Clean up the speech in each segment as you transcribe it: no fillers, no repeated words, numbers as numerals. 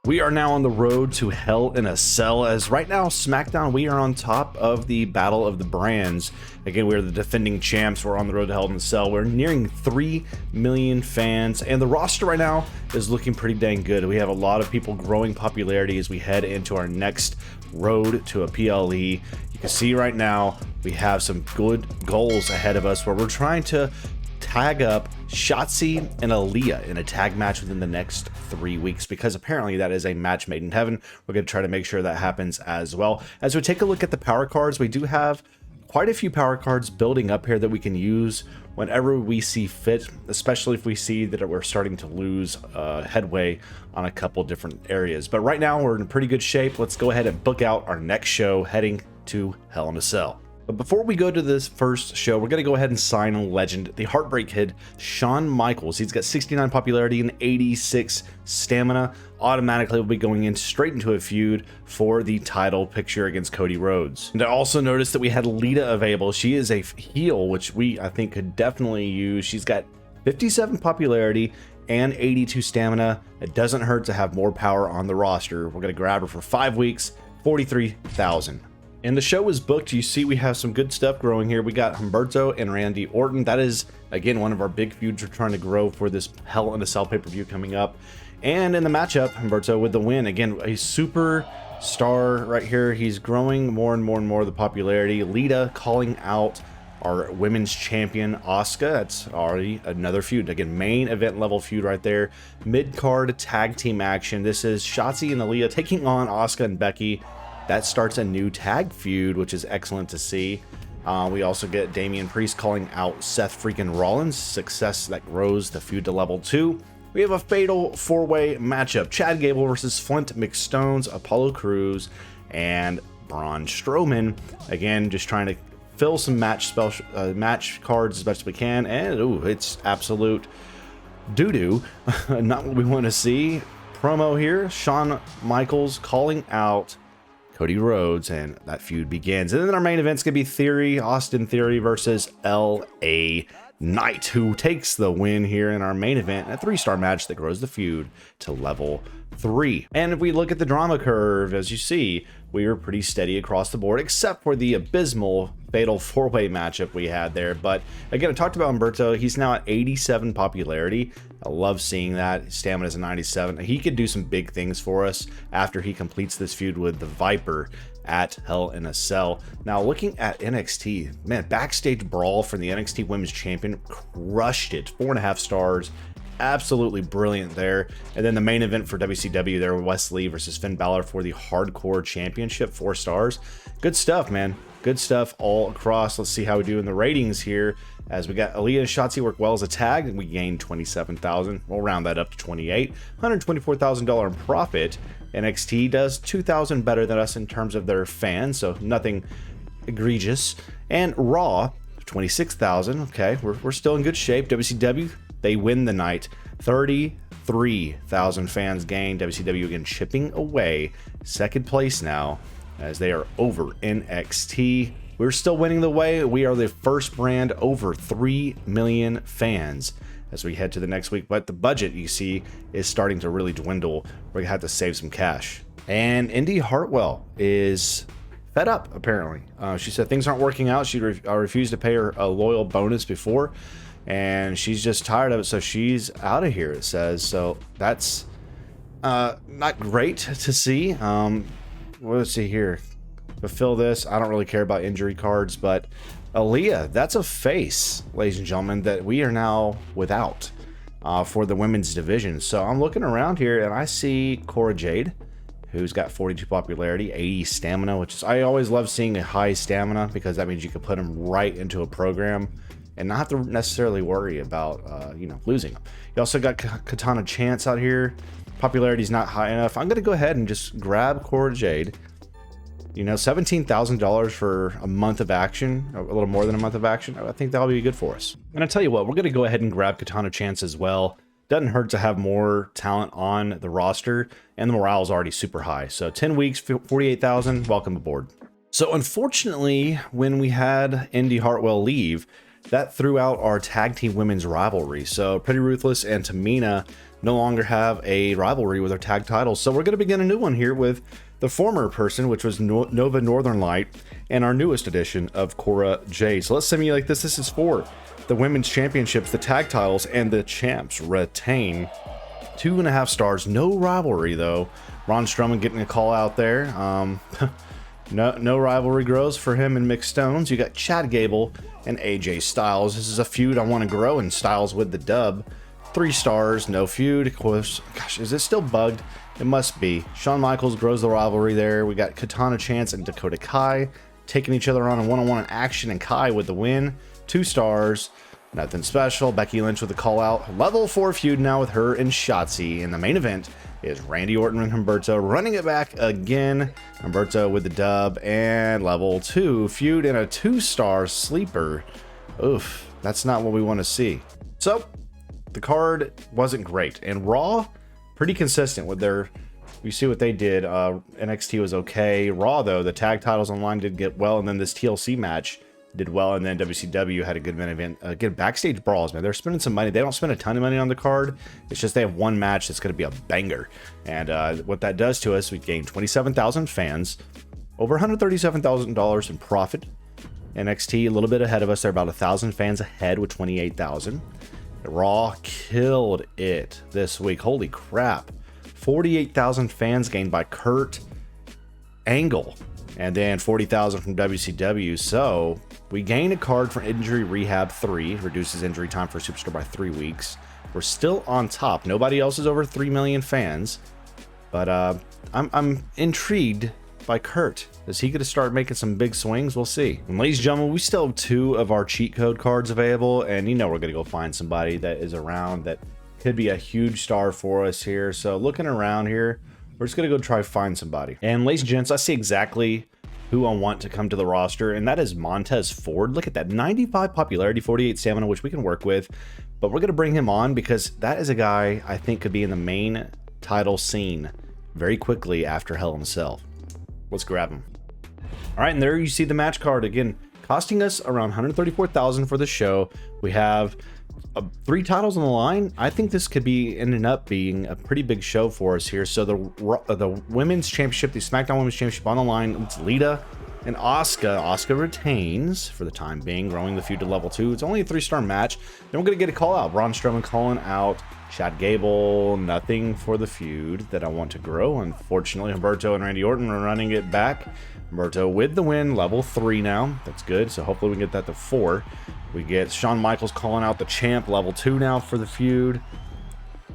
We are now on the road to Hell in a Cell, as right now, SmackDown, we are on top of the Battle of the Brands. Again, we're the defending champs. We're on the road to Hell in a Cell. We're nearing 3 million fans, and the roster right now is looking pretty dang good. We have a lot of people growing popularity as we head into our next road to a PLE. You can see right now, we have some good goals ahead of us where we're trying to tag up Shotzi and Aaliyah in a tag match within the next 3 weeks, because apparently that is a match made in heaven. We're going to try to make sure that happens as well. As we take a look at the power cards, we do have quite a few power cards building up here that we can use whenever we see fit, especially if we see that we're starting to lose headway on a couple different areas. But right now we're in pretty good shape. Let's go ahead and book out our next show heading to Hell in a Cell. But before we go to this first show, we're going to go ahead and sign a legend, the Heartbreak Kid, Shawn Michaels. He's got 69 popularity and 86 stamina. Automatically will be going in straight into a feud for the title picture against Cody Rhodes. And I also noticed that we had Lita available. She is a heel, which I think could definitely use. She's got 57 popularity and 82 stamina. It doesn't hurt to have more power on the roster. We're going to grab her for 5 weeks, 43,000. And the show is booked. You see we have some good stuff growing here. We got Humberto and Randy Orton. That is, again, one of our big feuds we're trying to grow for this Hell in a Cell pay-per-view coming up. And in the matchup, Humberto with the win. Again, a super star right here. He's growing more and more and more the popularity. Lita calling out our women's champion, Asuka. That's already another feud. Again, main event level feud right there. Mid-card tag team action. This is Shotzi and Aaliyah taking on Asuka and Becky. That starts a new tag feud, which is excellent to see. We also get Damian Priest calling out Seth freaking Rollins. Success that grows the feud to level 2. We have a fatal 4-way matchup. Chad Gable versus Flint McStones, Apollo Crews, and Braun Strowman. Again, just trying to fill some match cards as best we can. And, ooh, it's absolute doo-doo. Not what we want to see. Promo here. Shawn Michaels calling out Cody Rhodes, and that feud begins. And then our main event's gonna be Austin Theory versus LA Knight, who takes the win here in our main event, a 3-star match that grows the feud to level 3. And if we look at the drama curve, as you see, we were pretty steady across the board, except for the abysmal fatal 4-way matchup we had there. But again, I talked about Humberto. He's now at 87 popularity. I love seeing that. His stamina is a 97. He could do some big things for us after he completes this feud with the Viper at Hell in a Cell. Now, looking at NXT, man, backstage brawl from the NXT Women's Champion, crushed it. 4.5 stars. Absolutely brilliant there. And then the main event for WCW there, Wesley versus Finn Balor for the Hardcore Championship, 4 stars. Good stuff, man. Good stuff all across. Let's see how we do in the ratings here. As we got Aaliyah and Shotzi work well as a tag, and we gained 27,000. We'll round that up to 28. $124,000 in profit. NXT does 2,000 better than us in terms of their fans, so nothing egregious. And Raw, 26,000. Okay, we're still in good shape. WCW, they win the night. 33,000 fans gained. WCW again chipping away. Second place now, as they are over NXT. We're still winning the way. We are the first brand over 3 million fans as we head to the next week. But the budget, you see, is starting to really dwindle. We're going to have to save some cash. And Indy Hartwell is fed up, apparently. She said things aren't working out. She refused to pay her a loyal bonus before, and she's just tired of it. So she's out of here, it says. So that's not great to see. Let's see here. Fulfill this. I don't really care about injury cards, but Aaliyah, that's a face, ladies and gentlemen, that we are now without for the women's division. So I'm looking around here and I see Cora Jade, who's got 42 popularity, 80 stamina, which is, I always love seeing a high stamina because that means you can put them right into a program and not have to necessarily worry about losing them. You also got Katana Chance out here. Popularity is not high enough. I'm gonna go ahead and just grab Cora Jade. $17,000 for a month of action, a little more than a month of action. I think that'll be good for us. And I tell you what, we're going to go ahead and grab Katana Chance as well. Doesn't hurt to have more talent on the roster, and the morale is already super high. So 10 weeks, 48,000, welcome aboard. So unfortunately, when we had Indy Hartwell leave, that threw out our tag team women's rivalry. So Pretty Ruthless and Tamina, no longer have a rivalry with our tag titles. So we're going to begin a new one here with the former person, which was Nova Northern Light, and our newest edition of Cora J. So let's simulate this. This is for the women's championships, the tag titles, and the champs retain. 2.5 stars, no rivalry though. Ron Strowman getting a call out there. No rivalry grows for him and Mick Stones. You got Chad Gable and AJ Styles. This is a feud I want to grow, and Styles with the dub. 3 stars, no feud. Of course, gosh, is it still bugged? It must be. Shawn Michaels grows the rivalry there. We got Katana Chance and Dakota Kai taking each other on a one-on-one action, and Kai with the win. 2 stars, nothing special. Becky Lynch with a call out. Level 4 feud now with her and Shotzi. In the main event is Randy Orton and Humberto running it back again. Humberto with the dub, and level 2 feud in a 2-star sleeper. Oof, that's not what we want to see. So the card wasn't great, and Raw pretty consistent with their, you see what they did. NXT was okay. Raw though, the tag titles online did get well, and then this TLC match did well, and then WCW had a good main event. Again, backstage brawls, man, they're spending some money. They don't spend a ton of money on the card. It's just they have one match that's going to be a banger, and what that does to us, we gained 27,000 fans, over $137,000 in profit. NXT a little bit ahead of us. They're about 1,000 fans ahead with 28,000. Raw killed it this week. Holy crap. 48,000 fans gained by Kurt Angle, and then 40,000 from WCW. So we gain a card for Injury Rehab 3, reduces injury time for a superstar by 3 weeks. We're still on top. Nobody else is over 3 million fans, but I'm intrigued by Kurt. Is he going to start making some big swings? We'll see. And ladies and gentlemen, we still have 2 of our cheat code cards available, and you know we're going to go find somebody that is around that could be a huge star for us here. So looking around here, we're just going to go try to find somebody. And ladies and gents, I see exactly who I want to come to the roster, and that is Montez Ford. Look at that, 95 popularity, 48 stamina, which we can work with, but we're going to bring him on because that is a guy I think could be in the main title scene very quickly after Hell in a Cell. Let's grab him. All right, and there you see the match card again, costing us around 134,000 for the show. We have 3 titles on the line. I think this could be ending up being a pretty big show for us here. So the women's championship, the Smackdown Women's Championship on the line. It's Lita and Asuka. Asuka retains for the time being, growing the feud to level 2. It's only a 3-star match. Then we're gonna get a call out. Braun Strowman calling out Chad Gable. Nothing for the feud that I want to grow. Unfortunately, Humberto and Randy Orton are running it back. Humberto with the win, level 3 now. That's good. So hopefully we can get that to 4. We get Shawn Michaels calling out the champ, level 2 now for the feud.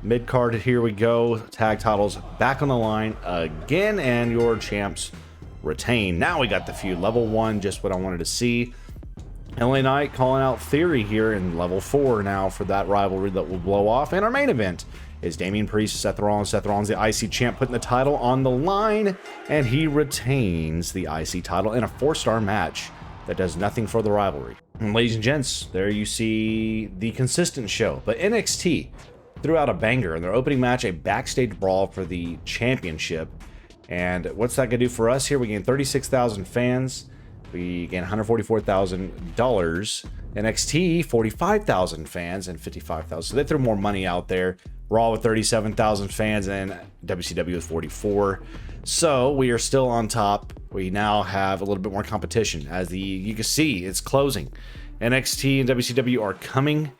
Mid card, here we go. Tag titles back on the line again, and your champs retain. Now we got the feud, level 1, just what I wanted to see. LA Knight calling out Theory here in level 4 now for that rivalry that will blow off. And our main event is Damian Priest, Seth Rollins. Seth Rollins, the IC champ, putting the title on the line, and he retains the IC title in a 4-star match that does nothing for the rivalry. And ladies and gents, there you see the consistent show. But NXT threw out a banger in their opening match, a backstage brawl for the championship. And what's that gonna do for us here? We gain 36,000 fans. We gain $144,000. NXT, 45,000 fans and 55,000. So they threw more money out there. Raw with 37,000 fans and WCW with 44. So we are still on top. We now have a little bit more competition. As you can see, it's closing. NXT and WCW are coming,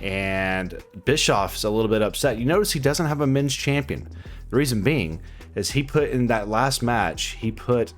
and Bischoff's a little bit upset. You notice he doesn't have a men's champion. The reason being is he put in that last match, he put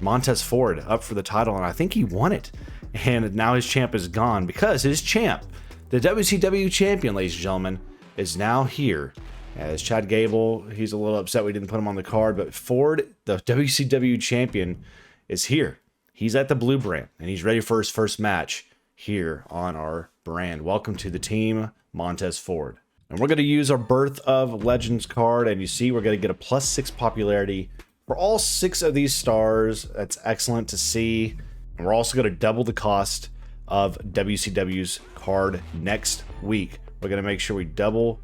Montez Ford up for the title, and I think he won it. And now his champ is gone because his champ, the WCW champion, ladies and gentlemen, is now here. As Chad Gable, he's a little upset we didn't put him on the card, but Ford, the WCW champion, is here. He's at the blue brand, and he's ready for his first match here on our brand. Welcome to the team, Montez Ford. And we're going to use our Birth of Legends card, and you see we're going to get a +6 popularity for all 6 of these stars. That's excellent to see. And we're also going to double the cost of WCW's card next week. We're going to make sure we double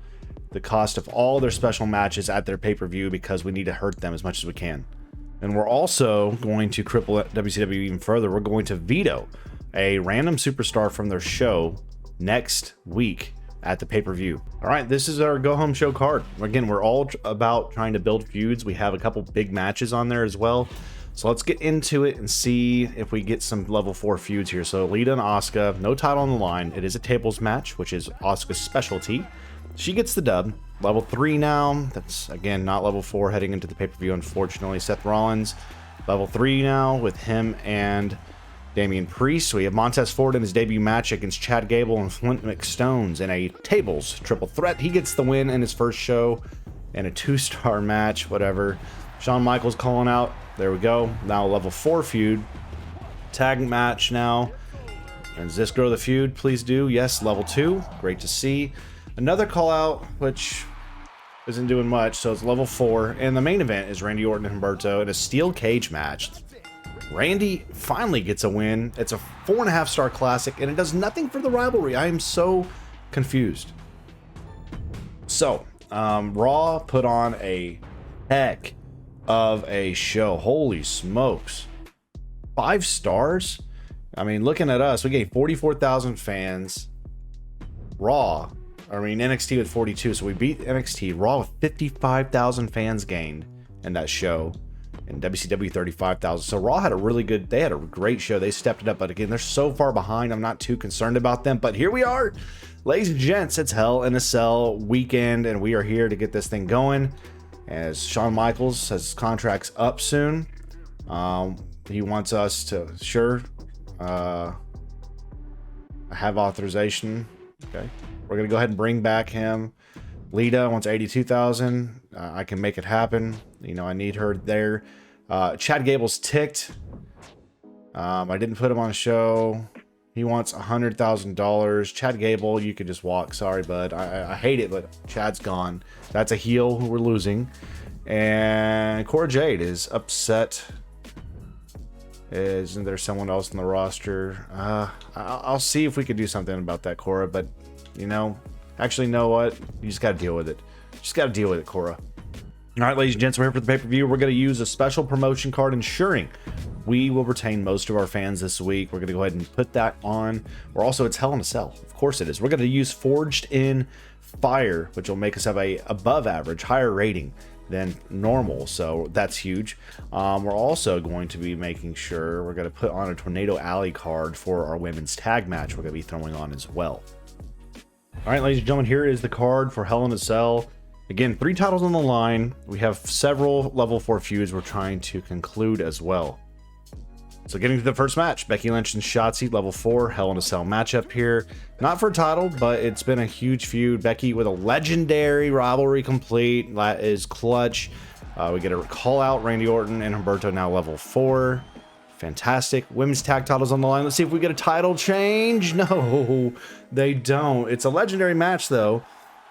the cost of all their special matches at their pay-per-view because we need to hurt them as much as we can. And we're also going to cripple WCW even further. We're going to veto a random superstar from their show next week. at the pay-per-view. All right, this is our go-home show card. Again, we're all about trying to build feuds. We have a couple big matches on there as well. So let's get into it and see if we get some level 4 feuds here. So Lita and Asuka, no title on the line. It is a tables match, which is Asuka's specialty. She gets the dub. Level 3 now. That's, again, not level 4 heading into the pay-per-view, unfortunately. Seth Rollins, level 3 now with him and Damian Priest. We have Montez Ford in his debut match against Chad Gable and Flint McStones in a tables triple threat. He gets the win in his first show in a 2-star match, whatever. Shawn Michaels calling out. There we go. Now level 4 feud. Tag match now. And does this grow the feud? Please do. Yes, level 2. Great to see. Another call out, which isn't doing much, so it's level 4. And the main event is Randy Orton and Humberto in a steel cage match. Randy finally gets a win. It's a 4.5-star classic, and it does nothing for the rivalry. I am so confused. So, Raw put on a heck of a show. Holy smokes. 5 stars? I mean, looking at us, we gave 44,000 fans. Raw, I mean, NXT with 42, so we beat NXT. Raw with 55,000 fans gained in that show. And WCW 35,000. So Raw had they had a great show. They stepped it up, but again, they're so far behind. I'm not too concerned about them, but here we are. Ladies and gents, it's Hell in a Cell weekend, and we are here to get this thing going. As Shawn Michaels has his contracts up soon. He wants us to, have authorization. Okay. We're going to go ahead and bring back him. Lita wants 82,000. I can make it happen. You know, I need her there. Chad Gable's ticked. I didn't put him on a show. He wants $100,000. Chad Gable, you could just walk. Sorry, bud. I hate it, but Chad's gone. That's a heel who we're losing. And Cora Jade is upset. Isn't there someone else in the roster? I'll see if we could do something about that, Cora. But, you know, actually, know what? You just got to deal with it. Just got to deal with it, Cora. All right, ladies and gents, we're here for the pay-per-view. We're going to use a special promotion card ensuring we will retain most of our fans this week. We're going to go ahead and put that on. We're also, it's Hell in a Cell. Of course it is. We're going to use Forged in Fire, which will make us have a above average, higher rating than normal. So that's huge. We're also going to be making sure we're going to put on a Tornado Alley card for our women's tag match. We're going to be throwing on as well. All right, ladies and gentlemen, here is the card for Hell in a Cell. Again, 3 titles on the line. We have several level 4 feuds we're trying to conclude as well. So getting to the first match, Becky Lynch and Shotzi, level 4, Hell in a Cell matchup here. Not for a title, but it's been a huge feud. Becky with a legendary rivalry complete. That is clutch. We get a call out, Randy Orton and Humberto now level 4. Fantastic. Women's tag titles on the line. Let's see if we get a title change. No, they don't. It's a legendary match, though,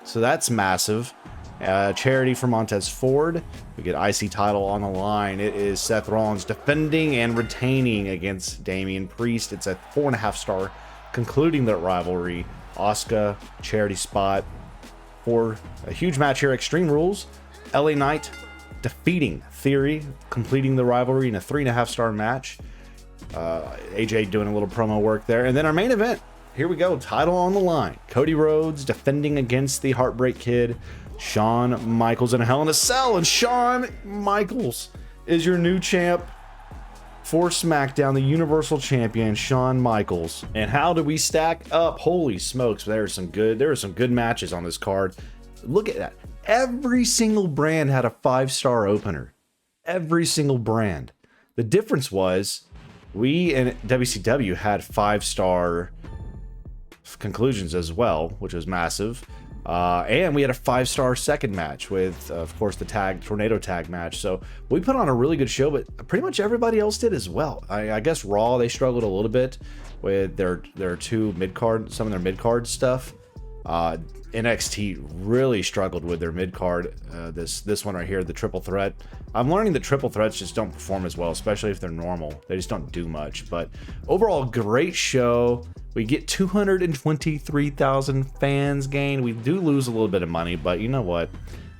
so that's massive. Charity for Montez Ford. We get IC title on the line. It is Seth Rollins defending and retaining against Damian Priest. It's a 4.5-star, concluding that rivalry. Asuka, charity spot for a huge match here. Extreme Rules. LA Knight defeating Theory, completing the rivalry in a 3.5-star match. AJ doing a little promo work there. And then our main event. Here we go. Title on the line. Cody Rhodes defending against the Heartbreak Kid. Shawn Michaels in a Hell in a Cell, and Shawn Michaels is your new champ for SmackDown, the Universal Champion, Shawn Michaels. And how do we stack up? Holy smokes, there are some good matches on this card. Look at that. Every single brand had a 5-star opener. Every single brand. The difference was we in WCW had 5-star conclusions as well, which was massive. And we had a 5-star second match with, of course, the tornado tag match. So we put on a really good show, but pretty much everybody else did as well. I guess Raw, they struggled a little bit with their two mid-card, some of their mid-card stuff. NXT really struggled with their mid-card. This one right here, the triple threat. I'm learning that triple threats just don't perform as well, especially if they're normal. They just don't do much. But overall, great show. We get 223,000 fans gained. We do lose a little bit of money, but you know what?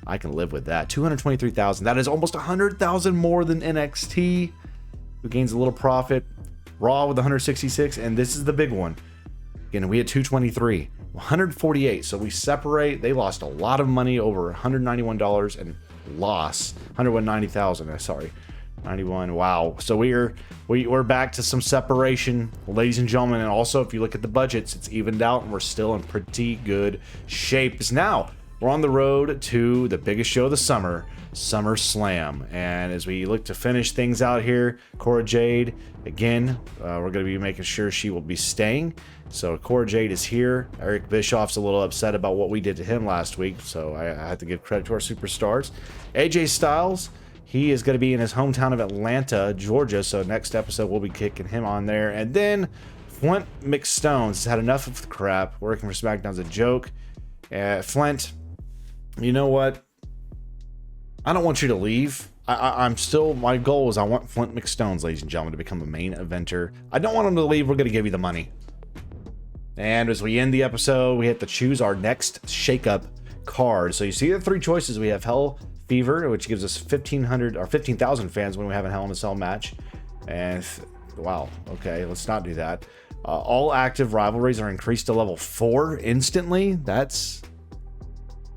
I can live with that. 223,000. That is almost 100,000 more than NXT, who gains a little profit. Raw with 166, and this is the big one. Again, we had 223, 148. So we separate. They lost a lot of money, over $191 and loss, 190,000. Sorry, 91. Wow. So we're back to some separation, ladies and gentlemen. And also, if you look at the budgets, it's evened out, and we're still in pretty good shape. Because now we're on the road to the biggest show of the summer, SummerSlam. And as we look to finish things out here, Cora Jade, again, we're going to be making sure she will be staying. So Cora Jade is here. Eric Bischoff's a little upset about what we did to him last week, so I have to give credit to our superstars. AJ Styles, he is going to be in his hometown of Atlanta, Georgia, so next episode we'll be kicking him on there. And then Flint McStones has had enough of the crap. Working for SmackDown's a joke. Flint, you know what? I don't want you to leave. I'm still, my goal is I want Flint McStones, ladies and gentlemen, to become a main eventer. I don't want him to leave. We're going to give you the money. And as we end the episode, we have to choose our next shakeup card. So you see the three choices. We have Hell Fever, which gives us 1,500 or 15,000 fans when we have a Hell in a Cell match. And wow, okay, let's not do that. All active rivalries are increased to level 4 instantly. That's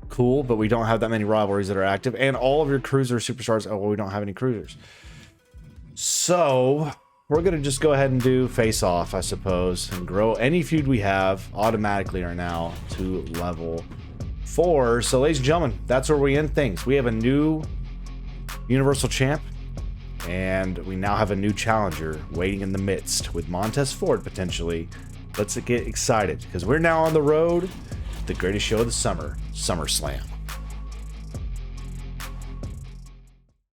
cool, but we don't have that many rivalries that are active. And all of your cruiser superstars, oh, well, we don't have any cruisers. So we're going to just go ahead and do face off, I suppose, and grow any feud we have automatically right now to level 4. So ladies and gentlemen, that's where we end things. We have a new Universal Champ, and we now have a new challenger waiting in the midst with Montez Ford potentially. Let's get excited because we're now on the road to the greatest show of the summer, SummerSlam.